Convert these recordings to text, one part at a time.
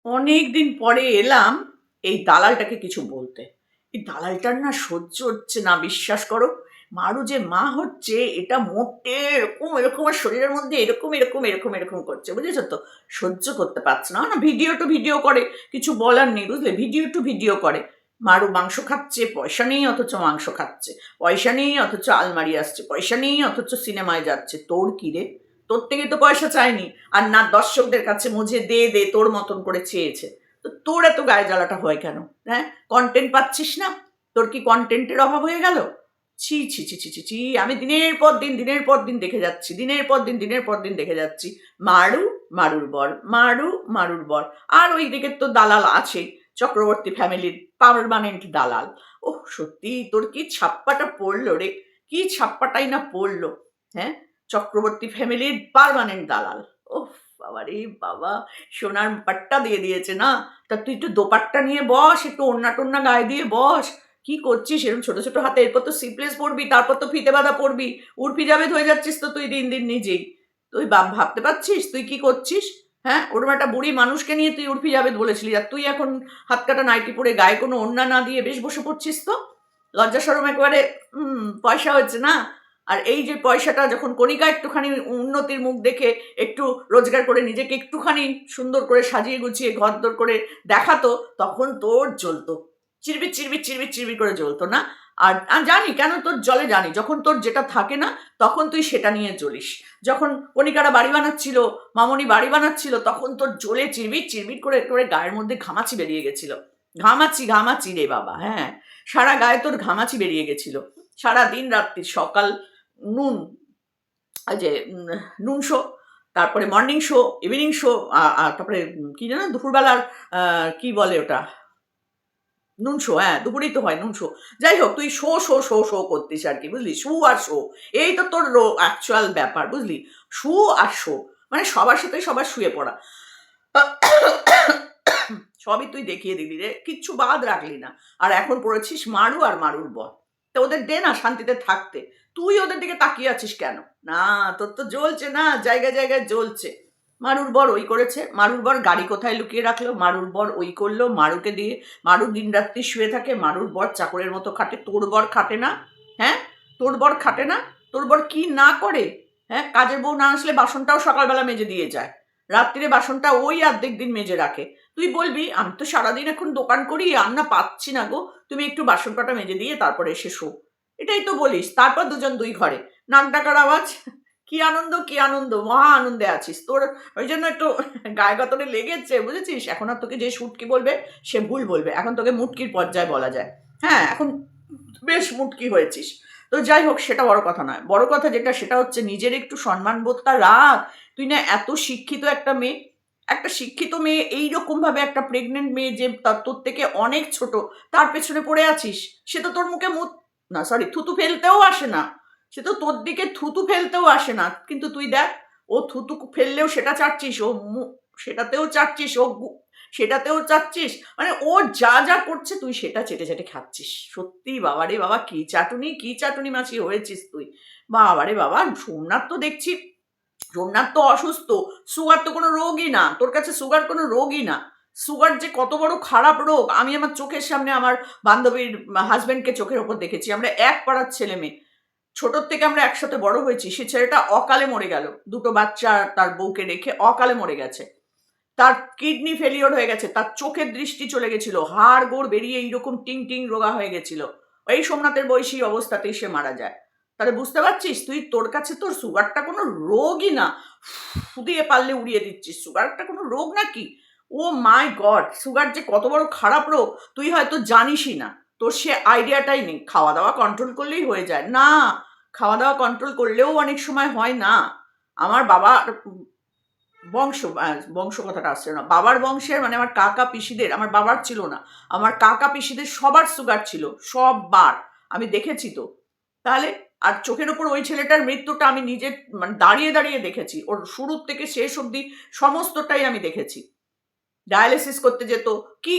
অনেক দিন পরে এলাম এই দালালটাকে কিছু বলতে। এই দালালটার না সহ্য হচ্ছে না, বিশ্বাস করো। মারু যে মা হচ্ছে এটা মোটে এরকম এরকম ওর শরীরের মধ্যে এরকম এরকম এরকম এরকম করছে, বুঝেছো তো? সহ্য করতে পারছে না। না, ভিডিও টু ভিডিও করে, কিছু বলার নেই, বুঝলে? ভিডিও টু ভিডিও করে। মারু মাংস খাচ্ছে, পয়সা নেই অথচ মাংস খাচ্ছে, পয়সা নেই অথচ আলমারি আসছে, পয়সা নেই অথচ সিনেমায় যাচ্ছে। তোর কি রে? তোর থেকে তো পয়সা চায়নি, আর না দর্শকদের কাছে মুঝে দে দে তোর মতন করে চেয়েছে। তো তোর এত গায়ে জ্বালাটা হয় কেন? হ্যাঁ, কন্টেন্ট পাচ্ছিস না? তোর কি কন্টেন্টের অভাব হয়ে গেল? ছি ছি ছি ছি ছি ছি, আমি দিনের পর দিন দিনের পর দিন দেখে যাচ্ছি, দিনের পর দিন দিনের পর দিন দেখে যাচ্ছি। মারু, মারুর বর, মারু, মারুর বর। আর ওই দিকে তো দালাল আছে, চক্রবর্তী ফ্যামিলির পার্মানেন্ট দালাল। ওহ, সত্যি তোর কি ছাপ্পাটা পড়লো রে! কি ছাপ্পাটাই না পড়লো! হ্যাঁ, চক্রবর্তী ফ্যামিলির পার্মানেন্ট দালাল। ওহ বাবা রে বাবা, সোনার পাট্টা দিয়ে দিয়েছে না? তা তুই একটু দোপাট্টা নিয়ে বস, একটু ওড়না টোন্না গায়ে দিয়ে বস। কি করছিস এরকম ছোট ছোট হাতে? এরপর তো সিপ্লেস পড়বি, তারপর তো ফিতে বাঁধা পড়বি। উর্ফি জাভেদ হয়ে যাচ্ছিস তো তুই দিন দিন নিজেই। তুই ভাবতে পারছিস তুই কি করছিস? হ্যাঁ, ওরকম একটা বুড়ি মানুষকে নিয়ে তুই উর্ফি জাভেদ বলেছিলি, আর তুই এখন হাত কাটা নাইটি পরে গায়ে কোনো ওড়না না দিয়ে বেশ বসে পড়ছিস তো? লজ্জা শরম একেবারে। পয়সা হচ্ছে না? আর এই যে পয়সাটা যখন কণিকা একটুখানি উন্নতির মুখ দেখে একটু রোজগার করে নিজেকে একটুখানি সুন্দর করে সাজিয়ে গুছিয়ে ঘরদোর করে দেখাতো, তখন তোর জ্বলতো, চিরবির চিরবির চিরবির চিরবির করে জ্বলতো না? আর জানি কেন তোর জলে, জানি যখন তোর যেটা থাকে না তখন তুই সেটা নিয়ে জ্বলিস। যখন কণিকারা বাড়ি বানাচ্ছিল, মামনি বাড়ি বানাচ্ছিল, তখন তোর জ্বলে চিরবির চিরবির করে একেবারে গায়ের মধ্যে ঘামাচি বেরিয়ে গেছিল। ঘামাচি ঘামাচি রে বাবা, হ্যাঁ, সারা গায়ে তোর ঘামাচি বেরিয়ে গেছিল। সারা দিন রাত্রি সকাল নুন, ওই যে নুন শো, তারপরে মর্নিং শো, ইভিনিং শো, তারপরে কি জানো দুপুরবেলার কি বলে ওটা, নুন শো। হ্যাঁ, দুপুরেই তো হয় নুন শো। যাই হোক, তুই শো শো শো শো করতিস আর কি, বুঝলি? শু আর শো, এই তো তোর অ্যাকচুয়াল ব্যাপার, বুঝলি? শু আর শো, মানে সবার সাথে সবার শুয়ে পড়া। সবই তুই দেখিয়ে দিবি রে, কিচ্ছু বাদ রাখলি না। আর এখন পড়েছিস মারু আর মারুর বর। তা ওদের দে না শান্তিতে থাকতে। তুই ওদের দিকে তাকিয়ে আছিস কেন? না, তোর তো জ্বলছে না, জায়গায় জায়গায় জ্বলছে। মারুর বর ওই করেছে, মারুর বর গাড়ি কোথায় লুকিয়ে রাখলো, মারুর বর ওই করলো, মারুকে দিয়ে মারু দিন রাত্রি শুয়ে থাকে, মারুর বর চাকরের মতো খাটে। তোর বর খাটে না? হ্যাঁ, তোর বর খাটে না? তোর বর কি না করে? হ্যাঁ, কাজের বউ না আসলে বাসনটাও সকালবেলা মেজে দিয়ে যায়, রাত্রিরে বাসনটা ওই অর্ধেক দিন মেজে রাখে। তুই বলবি আমি তো সারাদিন এখন দোকান করি, আর না পাচ্ছি না গো, তুমি একটু বাসন কটা মেজে দিয়ে তারপরে এসে শো। এটাই তো বলিস, তারপর দুজন দুই ঘরে নাক ডাকার আওয়াজ। কি আনন্দ, কি আনন্দ, মহা আনন্দে আছিস তোর। ওই জন্য একটু গায়ে গতরে লেগেছে, বুঝেছিস? এখন আর তোকে যে শুটকি বলবে সে ভুল বলবে, এখন তোকে মুটকির পর্যায়ে বলা যায়। হ্যাঁ, এখন বেশ মুটকি হয়েছিস। তো যাই হোক, সেটা বড় কথা নয়। বড় কথা যেটা, সেটা হচ্ছে নিজের একটু সম্মানবোধটা রাখ। তুই না এত শিক্ষিত একটা মেয়ে, একটা শিক্ষিত মেয়ে এইরকম ভাবে একটা প্রেগনেন্ট মেয়ে যে তোর থেকে অনেক ছোট, তার পেছনে পড়ে আছিস। সে তো তোর মুখে মুখ, না সরি, থুতু ফেলতেও আসে না। সে তো তোর দিকে থুতু ফেলতেও আসে না, কিন্তু তুই দেখ, ও থুতু ফেললেও সেটা চাটছিস, ও সেটাতেও চাটছিস, সেটাতেও চাচ্ছিস, মানে ও যা যা করছে তুই সেটা চেটে চেটে খাচ্ছিস। সত্যি বাবারে বাবা, কি চাটুনি, কি চাটুনি মাছি হয়েছিস তুই! বাবারে বাবা, সোমনাথ তো দেখছি, সোমনাথ তো অসুস্থ। সুগার তো কোনো রোগই না, তোর কাছে সুগার কোনো রোগই না। সুগার যে কত বড় খারাপ রোগ, আমি আমার চোখের সামনে আমার বান্ধবীর হাজবেন্ডকে চোখের ওপর দেখেছি। আমরা এক পাড়ার ছেলে মেয়ে, ছোটর থেকে আমরা একসাথে বড় হয়েছি। সে ছেলেটা অকালে মরে গেল, দুটো বাচ্চা তার বউকে রেখে অকালে মরে গেছে। তার কিডনি ফেলিওর হয়ে গেছে, তার চোখের দৃষ্টি চলে গেছিল, হাড় গোড় বেরিয়ে এইরকম টিং টিং রোগা হয়ে গেছিল। এই সোমনাথের বয়সী অবস্থাতেই সে মারা যায়। তাহলে বুঝতে পারছিস তুই, তোর কাছে তোর সুগারটা কোনো রোগই না। দিয়ে পারলে উড়িয়ে দিচ্ছিস, সুগারটা কোনো রোগ নাকি? ও মাই গড, সুগার যে কত বড় খারাপ রোগ তুই হয়তো জানিসই না, তোর সে আইডিয়াটাই নেই। খাওয়া দাওয়া কন্ট্রোল করলেই হয়ে যায় না? খাওয়া দাওয়া কন্ট্রোল করলেও অনেক সময় হয় না। আমার বাবা বংশ, বংশ কথাটা আসছে না, বাবার বংশের, মানে আমার কাকা পিসিদের, আমার বাবার ছিল না, আমার কাকা পিসিদের সবার সুগার ছিল, সববার। আমি দেখেছি তো। তাহলে, আর চোখের ওপর ওই ছেলেটার মৃত্যুটা আমি নিজে, মানে দাঁড়িয়ে দাঁড়িয়ে দেখেছি, ওর শুরু থেকে শেষ অবধি সমস্তটাই আমি দেখেছি। ডায়ালিসিস করতে যেত, কি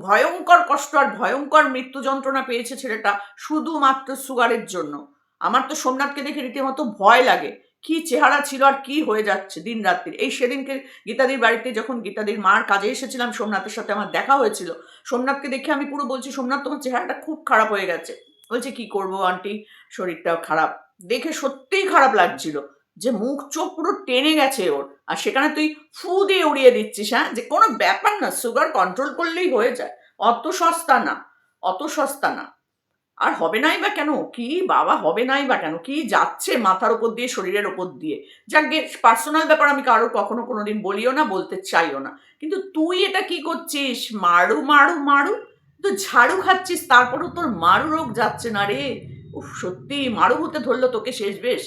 ভয়ঙ্কর কষ্ট আর ভয়ঙ্কর মৃত্যু যন্ত্রণা পেয়েছে ছেলেটা শুধুমাত্র সুগারের জন্য। আমার তো সোমনাথকে দেখে রীতিমতো ভয় লাগে। কি চেহারা ছিল আর কি হয়ে যাচ্ছে দিন রাত্রি। এই সেদিনকে গীতাদির বাড়িতে যখন গীতাদির মার কাজে এসেছিলাম, সোমনাথের সাথে আমার দেখা হয়েছিল। সোমনাথকে দেখে আমি পুরো বলছি, সোমনাথ তোমার চেহারাটা খুব খারাপ হয়ে গেছে। বলছে কি করবো আন্টি, শরীরটাও খারাপ। দেখে সত্যিই খারাপ লাগছিল যে মুখ চোখ পুরো টেনে গেছে ওর, আর সেখানে তুই ফু দিয়ে উড়িয়ে দিচ্ছিস। হ্যাঁ, যে কোনো ব্যাপার না, সুগার কন্ট্রোল করলেই হয়ে যায়, অত সস্তা না, অত সস্তা না। আর হবে নাই বা কেন, কি বাবা হবে নাই বা কেন, কি যাচ্ছে মাথার উপর দিয়ে, শরীরের উপর দিয়ে। যাকে পার্সোনাল ব্যাপার আমি কারো কখনো কোনোদিন বলিও না, বলতে চাইও না। কিন্তু তুই এটা কি করছিস, মারু মারু মারু, তুই ঝাড়ু খাচ্ছিস তারপরেও তোর মারু রোগ যাচ্ছে না রে। উফ, সত্যি মারু ভূতে ধরলো তোকে শেষ বেশ।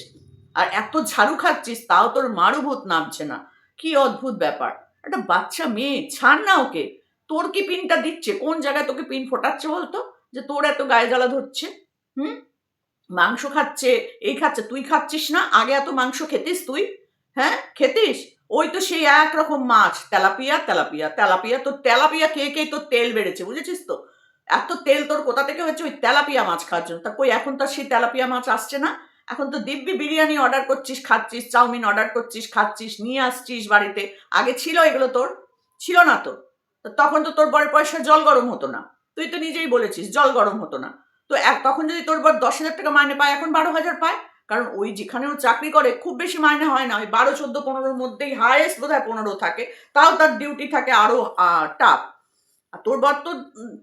আর এত ঝাড়ু খাচ্ছিস তাও তোর মারু ভূত নামছে না, কি অদ্ভুত ব্যাপার। একটা বাচ্চা মেয়ে, ছাড় না ওকে। তোর কি পিনটা দিচ্ছে, কোন জায়গায় তোকে পিন ফোটাচ্ছে বলতো, যে তোর এত গায়ে জ্বালা ধরছে? হুম, মাংস খাচ্ছে, এই খাচ্ছে, তুই খাচ্ছিস না? আগে এত মাংস খেতিস তুই? হ্যাঁ খেতিস? ওই তো সেই একরকম মাছ, তেলাপিয়া তেলাপিয়া তেলাপিয়া, তো তেলাপিয়া খেয়ে খেয়ে তোর তেল বেড়েছে, বুঝেছিস তো? এত তেল তোর কোথা থেকে হচ্ছে ওই তেলাপিয়া মাছ খাওয়ার জন্য। তা কই এখন তো সেই তেলাপিয়া মাছ আসছে না। এখন তো দিব্যি বিরিয়ানি অর্ডার করছিস, খাচ্ছিস, চাউমিন অর্ডার করছিস, খাচ্ছিস, নিয়ে আসছিস বাড়িতে। আগে ছিল এগুলো তোর? ছিল না তো। তখন তো তোর বরের পয়সা জল গরম হতো না। তুই তো নিজেই বলেছিস জল গরম হতো না। তো তখন যদি তোর বর 10,000 টাকা মাইনে পায়, এখন 12,000 পায়। কারণ ওই যেখানে ও চাকরি করে খুব বেশি মাইনে হয় না, ওই 12, 14, 15-র মধ্যেই, হায়েস্ট বোধ হয় 15 থাকে। তাও তার ডিউটি থাকে আরো টাফ। আর তোর বর তো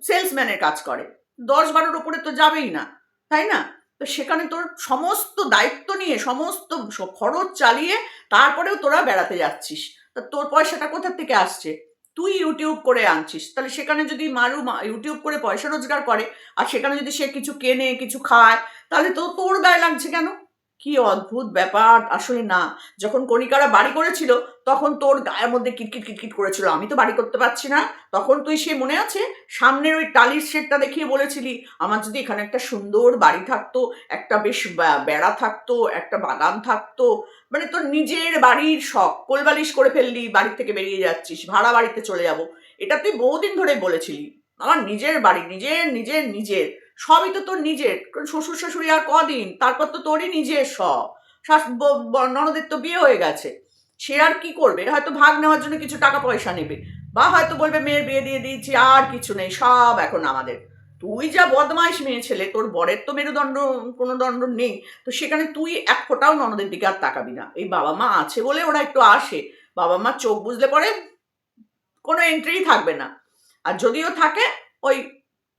সেলসম্যানের কাজ করে, 10-12-র উপরে তো যাবেই না, তাই না? তো সেখানে তোর সমস্ত দায়িত্ব নিয়ে, সমস্ত খরচ চালিয়ে তারপরেও তোরা বেড়াতে যাচ্ছিস। তা তোর পয়সাটা কোথা থেকে আসছে? তুই ইউটিউব করে আনছিস, তাহলে সেখানে যদি মারু ইউটিউব করে পয়সা রোজগার করে, আর সেখানে যদি সে কিছু কেনে, কিছু খায়, তাহলে তো তোর গায়ে লাগছে কেন? কি অদ্ভুত ব্যাপার আসলে না। যখন কণিকারা বাড়ি করেছিল তখন তোর গায়ের মধ্যে কিটকিট কিটকিট করেছিল, আমি তো বাড়ি করতে পারছি না। তখন তুই, সে মনে আছে, সামনের ওই টালির শেডটা দেখিয়ে বলেছিলি, আমার যদি এখানে একটা সুন্দর বাড়ি থাকতো, একটা বেশ বেড়া থাকতো, একটা বাগান থাকতো। মানে তোর নিজের বাড়ির শখ, কোলবালিশ করে ফেললি, বাড়ি থেকে বেরিয়ে যাচ্ছিস, ভাড়া বাড়িতে চলে যাব। এটা তুই বহুদিন ধরে বলেছিলি, আমার নিজের বাড়ি, নিজের নিজের নিজের, সবই তো তোর নিজের। শ্বশুর শাশুড়ি আর কদিন, তারপর তো তোরই নিজের সব। ননদের তো বিয়ে হয়ে গেছে, সে আর কি করবে, হয়তো ভাগ নেওয়ার জন্য কিছু টাকা পয়সা নেবে, বা হয়তো বলবে মেয়ের বিয়ে দিয়ে দিয়েছি, আর কিছু নেই, সব এখন আমাদের। তুই যা বদমাইশ মেয়ে ছেলে, তোর বরের তো মেরুদণ্ড, কোনো দণ্ড নেই। তো সেখানে তুই এক ফোঁটাও ননদের দিকে আর তাকাবি না। এই বাবা মা আছে বলে ওরা একটু আসে, বাবা মা চোখ বুঝলে পরে কোনো এন্ট্রিই থাকবে না। আর যদিও থাকে, ওই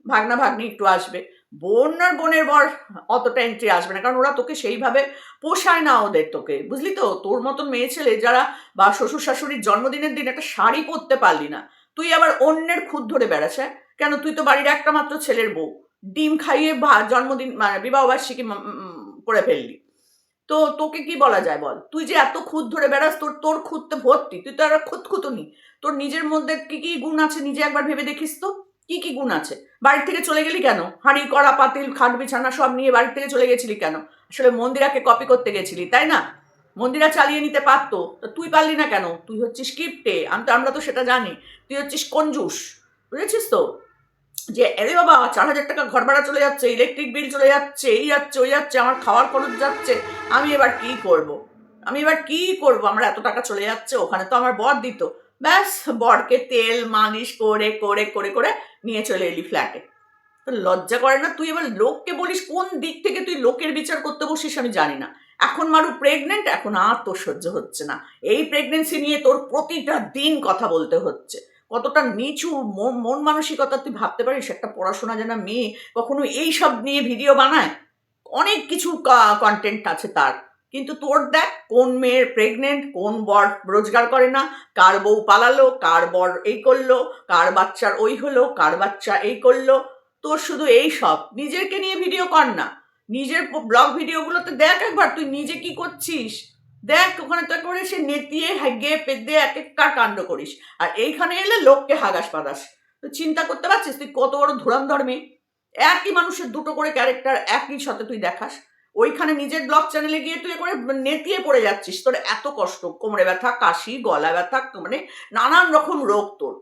ভাগনা ভাগ্নি একটু আসবে। বোন আর বোনের বর অতটা এন্ট্রি আসবে না, কারণ ওরা তোকে সেইভাবে পোষায় না ওদের, তোকে বুঝলি তো? তোর মতন মেয়ে ছেলে যারা, বা শ্বশুর শাশুড়ির জন্মদিনের দিন একটা শাড়ি পরতে পারলি না, তুই আবার অন্যের খুদ ধরে বেড়াস? হ্যাঁ? কেন, তুই তো বাড়ির একটা মাত্র ছেলের বউ, ডিম খাইয়ে জন্মদিন মানে বিবাহ বার্ষিকী করে ফেললি। তো তোকে কি বলা যায় বল? তুই যে এত খুঁত ধরে বেড়াস, তোর তোর খুঁততে ভর্তি, তুই তো আর খুঁতখুঁতুনি। তোর নিজের মধ্যে কি কি গুণ আছে নিজে একবার ভেবে দেখিস তো, কি কি গুণ আছে? বাড়ির থেকে চলে গেলি কেন? হাঁড়ি কড়া পাতিল খাট বিছানা সব নিয়ে বাড়ির থেকে চলে গেছিলি কেন? আসলে মন্দিরাকে কপি করতে গেছিলি, তাই না? মন্দিরা চালিয়ে নিতে পারতো, তো তুই পারলি না কেন? তুই হচ্ছিস কিপটে, আমরা তো সেটা জানি। তুই হচ্ছিস কঞ্জুস, বুঝেছিস তো? যে আরে বাবা, 4,000 টাকা ঘর ভাড়া চলে যাচ্ছে, ইলেকট্রিক বিল চলে যাচ্ছে, এই যাচ্ছে ওই যাচ্ছে, আমার খাওয়ার খরচ যাচ্ছে, আমি এবার কি করব? আমি এবার কি করব? আমার এত টাকা চলে যাচ্ছে, ওখানে তো আমার বর দিত। ব্যাস, বরকে তেল মালিশ করে করে করে করে নিয়ে চলে এলি ফ্ল্যাটে। তো লজ্জা করে না? তুই এবার লোককে বলিস, কোন দিক থেকে তুই লোকের বিচার করতে বসিস আমি জানি না। এখন মারু প্রেগনেন্ট, এখন আর তোর সহ্য হচ্ছে না। এই প্রেগনেন্সি নিয়ে তোর প্রতিটা দিন কথা বলতে হচ্ছে। কতটা নিচু মন মানসিকতা তুই ভাবতে পারিস? একটা পড়াশোনা জানা মেয়ে কখনো এই সব নিয়ে ভিডিও বানায়? অনেক কিছু কন্টেন্ট আছে তার। কিন্তু তোর দেখ, কোন মেয়ের প্রেগনেন্ট, কোন বর রোজগার করে না, কার বউ পালালো, কার বর এই করলো, কার বাচ্চার ওই হলো, কার বাচ্চা এই করলো। তোর শুধু এই সব, নিজেকে নিয়ে ভিডিও কর না। নিজের ব্লগ ভিডিওগুলোতে দেখ একবার তুই নিজে কি করছিস, দেখ ওখানে তো করে সে নেতিয়ে হেগে পেদে এক একটা কাণ্ড করিস, আর এইখানে এলে লোককে হাগাস পাদাস। তুই চিন্তা করতে পারছিস তুই কত বড় ধুরান্ধর মেয়ে? একই মানুষের দুটো করে ক্যারেক্টার একই সাথে তুই দেখাস, ওইখানে নিজের ব্লগ চ্যানেলে গিয়ে তুই করে নেতিয়ে পড়ে যাচ্ছিস। তোর এত কষ্ট, কোমরে ব্যথা, কাশি, গলা ব্যথা, মানে নানান রকম রোগ তোর,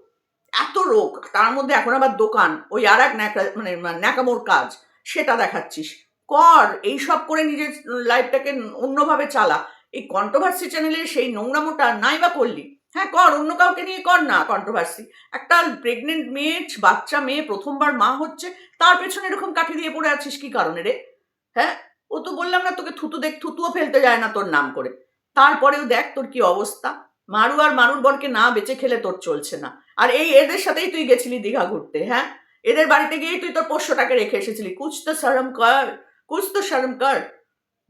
এত রোগ, তার মধ্যে এখন আবার দোকান, ওই আর এক মানে ন্যাকামোর কাজ, সেটা দেখাচ্ছিস। কর, এইসব করে নিজের লাইফটাকে অন্যভাবে চালা। এই কন্ট্রোভার্সি চ্যানেলের সেই নোংরামোটা নাই বা করলি? হ্যাঁ কর, অন্য কাউকে নিয়ে কর না কন্ট্রোভার্সি। একটা প্রেগনেন্ট মেয়ে, বাচ্চা মেয়ে প্রথমবার মা হচ্ছে, তার পেছনে এরকম কাঠি দিয়ে পড়ে আছিস কি কারণে রে? হ্যাঁ, ও তো বললাম না তোকে, থুতুও ফেলতে যায় না তোর নাম করে। তারপরেও দেখ তোর কি অবস্থা। মারু আর মারুর বরকে না বেঁচে খেলে তোর চলছে না। আর এই এদের সাথেই তুই গেছিলি দীঘা ঘুরতে, হ্যাঁ? এদের বাড়িতে গিয়েই তুই তোর পোষ্যটাকে রেখে এসেছিলি। কুছ তো শরম কর, কুছ তো শরম কর।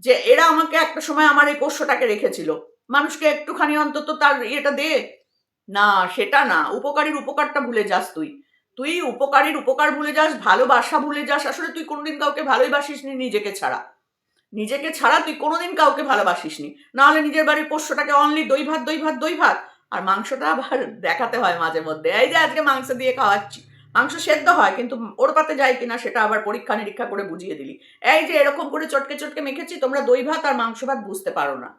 যে এরা আমাকে একটা সময় আমার এই পোষ্যটাকে রেখেছিল, মানুষকে একটুখানি অন্তত তার ইয়েটা দে। না, সেটা না, উপকারীর উপকারটা ভুলে যাস তুই। তুই উপকারীর উপকার ভুলে যাস, ভালোবাসা ভুলে যাস। আসলে তুই কোনোদিন কাউকে ভালোবাসিসনি নিজেকে ছাড়া। নিজেকে ছাড়া তুই কোনোদিন কাউকে ভালোবাসিসনি। নাহলে নিজের বাড়ির পোষ্যটাকে অনলি দই ভাত দই ভাত দই ভাত, আর মাংসটা আবার দেখাতে হয় মাঝে মধ্যে, এই যে আজকে মাংস দিয়ে খাওয়াচ্ছি। মাংস সেদ্ধ হয় কিন্তু ওর পাতে যায় কিনা সেটা আবার পরীক্ষা নিরীক্ষা করে বুঝিয়ে দিলি। এই যে এরকম করে চটকে চটকে মেখেছি, তোমরা দই ভাত আর মাংস ভাত বুঝতে পারো না,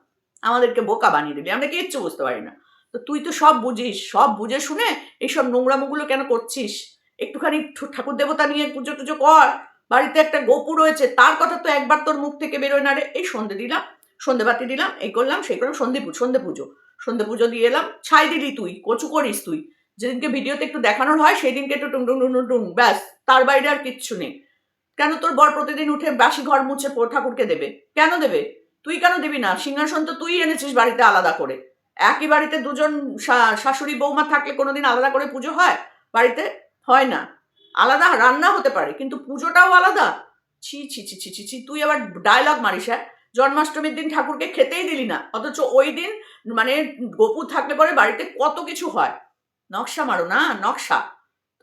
আমাদেরকে বোকা বানিয়ে দিলি, আমরা কিচ্ছু বুঝতে পারি না। তো তুই তো সব বুঝিস, সব বুঝে শুনে এইসব নোংরামোগুলো কেন করছিস? একটুখানি ঠাকুর দেবতা নিয়ে পুজো টুজো কর। বাড়িতে একটা গপু রয়েছে, তার কথা তো একবার তোর মুখ থেকে বেরোয় না রে। এই সন্ধে দিলাম, সন্ধে বাতি দিলাম, এই করলাম সেই করলাম, সন্ধে পুজো দিয়ে এলাম, ছাই দিলি তুই, কচু করিস তুই। যেদিনকে ভিডিওতে একটু দেখানোর হয় সেই দিনকে একটু টুং টুং টুং টুং টুং, ব্যাস। তার বাইরে আর কিচ্ছু নেই। কেন তোর বর প্রতিদিন উঠে বাসি ঘর মুছে ঠাকুরকে দেবে? কেন দেবে? তুই কেন দিবি না? সিংহাসন তো তুই এনেছিস বাড়িতে আলাদা করে। একই বাড়িতে দুজন শাশুড়ি বৌমা থাকলে কোনোদিন আলাদা করে পুজো হয় বাড়িতে? হয় না। আলাদা রান্না হতে পারে কিন্তু পুজোটাও আলাদা। ছি ছি ছি ছি ছি ছি, তুই আবার ডায়লগ মারিস? হ্যাঁ, জন্মাষ্টমীর দিন ঠাকুরকে খেতেই দিলি না, অথচ ওই দিন মানে গোপু থাকলে পরে বাড়িতে কত কিছু হয়। নকশা মারো না, নকশা।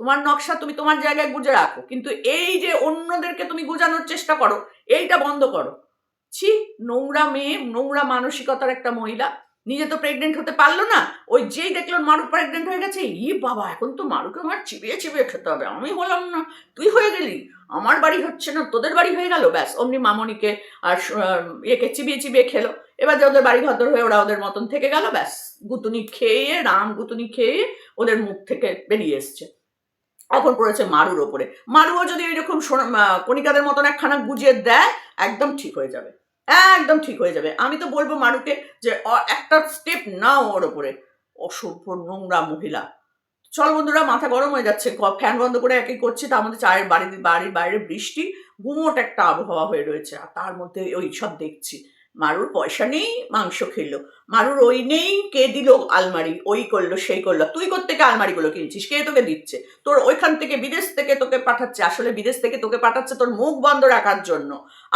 তোমার নকশা তুমি তোমার জায়গায় গুজে রাখো, কিন্তু এই যে অন্যদেরকে তুমি গুজানোর চেষ্টা করো, এইটা বন্ধ করো। ছি, নোংরা মেয়ে, নোংরা মানসিকতার একটা মহিলা। নিজে তো প্রেগনেন্ট হতে পারলো না, ওই যেই দেখলো মারু প্রেগনেন্ট হয়ে গেছে, ই বাবা এখন তো মারুকে আমার চিবিয়ে চিবিয়ে খেতে হবে। আমি হলাম না, তুই হয়ে গেলি, আমার বাড়ি হচ্ছে না তোদের বাড়ি হয়ে গেল, ব্যাস অমনি মামনিকে আর একে চিবিয়ে চিবিয়ে খেলো। এবার যে ওদের বাড়ি ভদ্র হয়ে ওরা ওদের মতন থেকে গেল, ব্যাস গুতুনি খেয়ে, রাম গুতুনি খেয়ে ওদের মুখ থেকে বেরিয়ে এসছে। এখন পড়েছে মারুর ওপরে। মারুও যদি এরকম কণিকাদের মতন একখানা গুজিয়ে দেয়, একদম ঠিক হয়ে যাবে, একদম ঠিক হয়ে যাবে। আমি তো বলবো মারুকে যে একটা স্টেপ নাও ওর ওপরে। অসভ্য নোংরা মহিলা। চল বন্ধুরা, মাথা গরম হয়ে যাচ্ছে, ফ্যান বন্ধ করে একই করছি, তার মধ্যে চায়ের বাড়ির বাইরে বৃষ্টি, গুমোট একটা আবহাওয়া হয়ে রয়েছে, আর তার মধ্যে ওই সব দেখছি। মারুর পয়সা নেই, মাংস খেলো। মারুর ওই নেই, কে দিল আলমারি, ওই করলো সেই করলো। তুই কোত্থেকে আলমারিগুলো কিনছিস? কে তোকে দিচ্ছে? তোর ওইখান থেকে বিদেশ থেকে তোকে পাঠাচ্ছে, আসলে বিদেশ থেকে তোকে পাঠাচ্ছে তোর মুখ বন্ধ রাখার জন্য,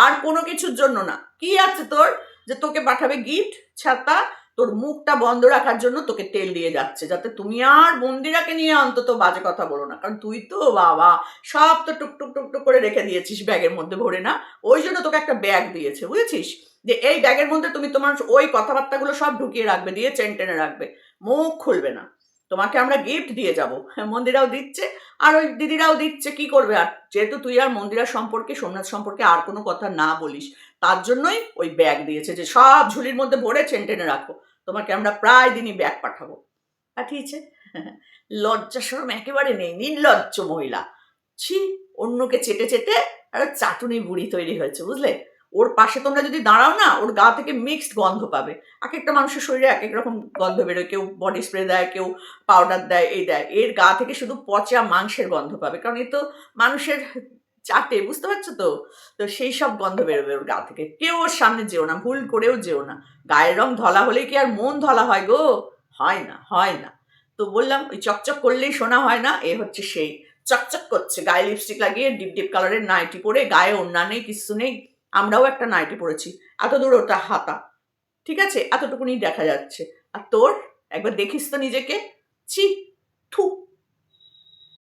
আর কোনো কিছুর জন্য না। কি আছে তোর যে তোকে পাঠাবে গিফট? ছাতা। তোর মুখটা বন্ধ রাখার জন্য তোকে তেল দিয়ে যাচ্ছে, যাতে তুমি আর মন্দিরাকে নিয়ে অন্তত বাজে কথা বলো না। কারণ তুই তো বাবা সব তো টুকটুক টুকটুক করে রেখে দিয়েছিস ব্যাগের মধ্যে ভরে, না? ওই জন্য তোকে একটা ব্যাগ দিয়েছে, বুঝেছিস? যে এই ব্যাগের মধ্যে তুমি তোমার ওই কথাবার্তাগুলো সব ঢুকিয়ে রাখবে, দিয়ে চেন টেনে রাখবে, মুখ খুলবে না। তোমাকে আমরা গিফট দিয়ে যাবো। মন্দিরাও দিচ্ছে আর ওই দিদিরাও দিচ্ছে, কি করবে? আর যেহেতু তুই আর মন্দিরা সম্পর্কে, সোমনাথ সম্পর্কে আর কোনো কথা না বলিস, তার জন্যই ওই ব্যাগ দিয়েছে, যে সব ঝুলির মধ্যে ভরে চেন টেনে রাখো। তোমাকে আমরা প্রায় দিনই ব্যাগ পাঠাবো। পাঠিয়েছে। লজ্জা শরম একেবারে নেই, নির্লজ্জ মহিলা। ছি, অন্যকে চেটে চেটে আর চাটুনি বুড়ি তৈরি হয়েছে, বুঝলে? ওর পাশে তোমরা যদি দাঁড়াও না, ওর গা থেকে মিক্সড গন্ধ পাবে। এক একটা মানুষের শরীরে এক এক রকম গন্ধ বেরোয়, কেউ বডি স্প্রে দেয়, কেউ পাউডার দেয়, এই দেয়। এর গা থেকে শুধু পচা মাংসের গন্ধ পাবে, কারণ এ তো মানুষের চাটে, বুঝতে পারছো তো? তো সেই সব গন্ধ বেরোবে ওর গা থেকে। কেউ ওর সামনে যেও না, ভুল করেও যেও না। গায়ের রং ধলা হলেই কি আর মন ধলা হয় গো? হয় না, হয় না। তো বললাম ওই চকচক করলেই শোনা হয় না, এ হচ্ছে সেই চকচক করছে, গায়ে লিপস্টিক লাগিয়ে ডিপ ডিপ কালারের নাইটি পরে, গায়ে ওড়না নেই, কিচ্ছু নেই। আমরাও একটা নাইটি পরেছি, এত দূর ওটা হাতা, ঠিক আছে, এতটুকুনি দেখা যাচ্ছে। আর তোর একবার দেখিস তো নিজেকে। ছি, থু।